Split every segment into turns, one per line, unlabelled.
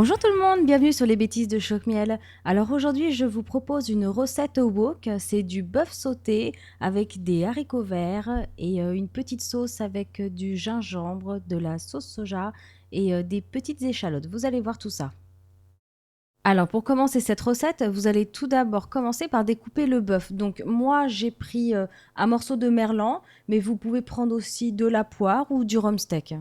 Bonjour tout le monde, bienvenue sur les bêtises de Choc-Miel. Alors aujourd'hui, je vous propose une recette au wok. C'est du bœuf sauté avec des haricots verts et une petite sauce avec du gingembre, de la sauce soja et des petites échalotes. Vous allez voir tout ça. Alors pour commencer cette recette, vous allez tout d'abord commencer par découper le bœuf. Donc moi, j'ai pris un morceau de merlan, mais vous pouvez prendre aussi de la poire ou du rhum steak.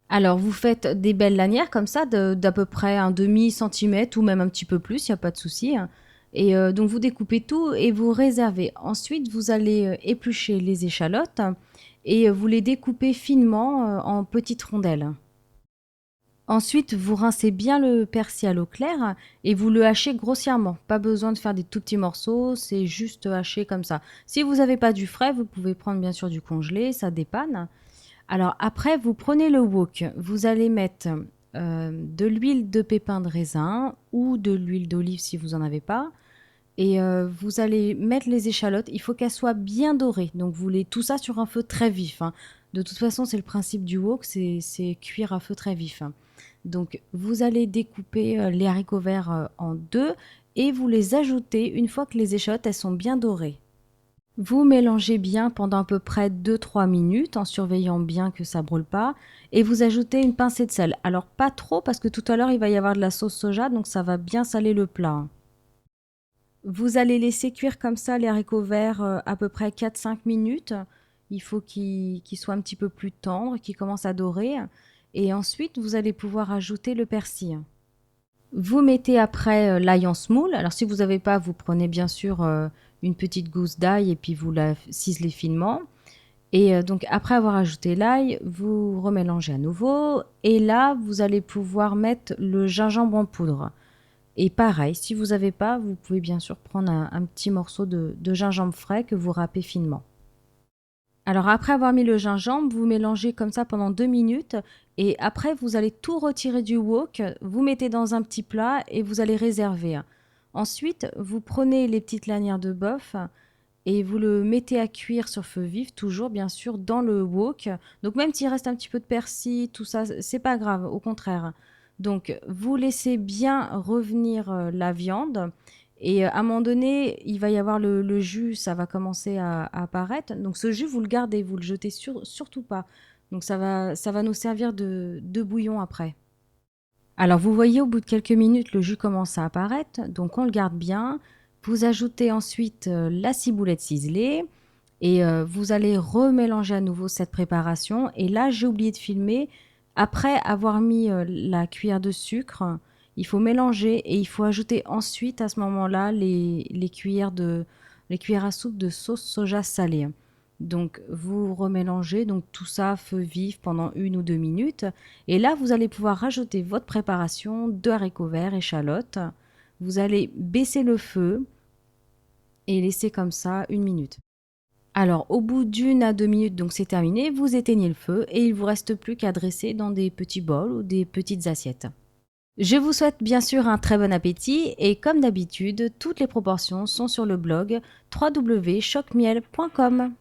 Alors, vous faites des belles lanières comme ça, d'à peu près un demi centimètre ou même un petit peu plus, il n'y a pas de souci. Et donc, vous découpez tout et vous réservez. Ensuite, vous allez éplucher les échalotes et vous les découpez finement en petites rondelles. Ensuite, vous rincez bien le persil à l'eau claire et vous le hachez grossièrement. Pas besoin de faire des tout petits morceaux, c'est juste haché comme ça. Si vous n'avez pas du frais, vous pouvez prendre bien sûr du congelé, ça dépanne. Alors après, vous prenez le wok, vous allez mettre de l'huile de pépins de raisin ou de l'huile d'olive si vous n'en avez pas. Et vous allez mettre les échalotes, il faut qu'elles soient bien dorées. Donc vous voulez tout ça sur un feu très vif, hein. De toute façon, c'est le principe du wok, c'est cuire à feu très vif, hein. Donc vous allez découper les haricots verts en deux et vous les ajoutez une fois que les échalotes elles sont bien dorées. Vous mélangez bien pendant à peu près 2-3 minutes en surveillant bien que ça brûle pas et vous ajoutez une pincée de sel. Alors pas trop parce que tout à l'heure il va y avoir de la sauce soja donc ça va bien saler le plat. Vous allez laisser cuire comme ça les haricots verts à peu près 4-5 minutes. Il faut qu'ils soient un petit peu plus tendres, qu'ils commencent à dorer. Et ensuite, vous allez pouvoir ajouter le persil. Vous mettez après l'ail en semoule. Alors si vous n'avez pas, vous prenez bien sûr une petite gousse d'ail et puis vous la ciselez finement. Et donc après avoir ajouté l'ail, vous remélangez à nouveau. Et là, vous allez pouvoir mettre le gingembre en poudre. Et pareil, si vous n'avez pas, vous pouvez bien sûr prendre un petit morceau de gingembre frais que vous râpez finement. Alors après avoir mis le gingembre, vous mélangez comme ça pendant 2 minutes et après vous allez tout retirer du wok, vous mettez dans un petit plat et vous allez réserver. Ensuite, vous prenez les petites lanières de bœuf et vous le mettez à cuire sur feu vif, toujours bien sûr dans le wok. Donc même s'il reste un petit peu de persil, tout ça, c'est pas grave, au contraire. Donc vous laissez bien revenir la viande et à un moment donné, il va y avoir le jus, ça va commencer à apparaître. Donc ce jus, vous le gardez, vous le jetez surtout pas. Donc ça va nous servir de bouillon après. Alors vous voyez au bout de quelques minutes, le jus commence à apparaître, donc on le garde bien. Vous ajoutez ensuite la ciboulette ciselée et vous allez remélanger à nouveau cette préparation. Et là, j'ai oublié de filmer, après avoir mis la cuillère de sucre, il faut mélanger et il faut ajouter ensuite à ce moment-là les cuillères à soupe de sauce soja salée. Donc vous remélangez donc tout ça à feu vif pendant 1 ou 2 minutes et là vous allez pouvoir rajouter votre préparation de haricots verts, échalotes. Vous allez baisser le feu et laisser comme ça 1 minute. Alors au bout d'1 à 2 minutes, donc c'est terminé, vous éteignez le feu et il ne vous reste plus qu'à dresser dans des petits bols ou des petites assiettes. Je vous souhaite bien sûr un très bon appétit et comme d'habitude, toutes les proportions sont sur le blog www.chocmiel.com.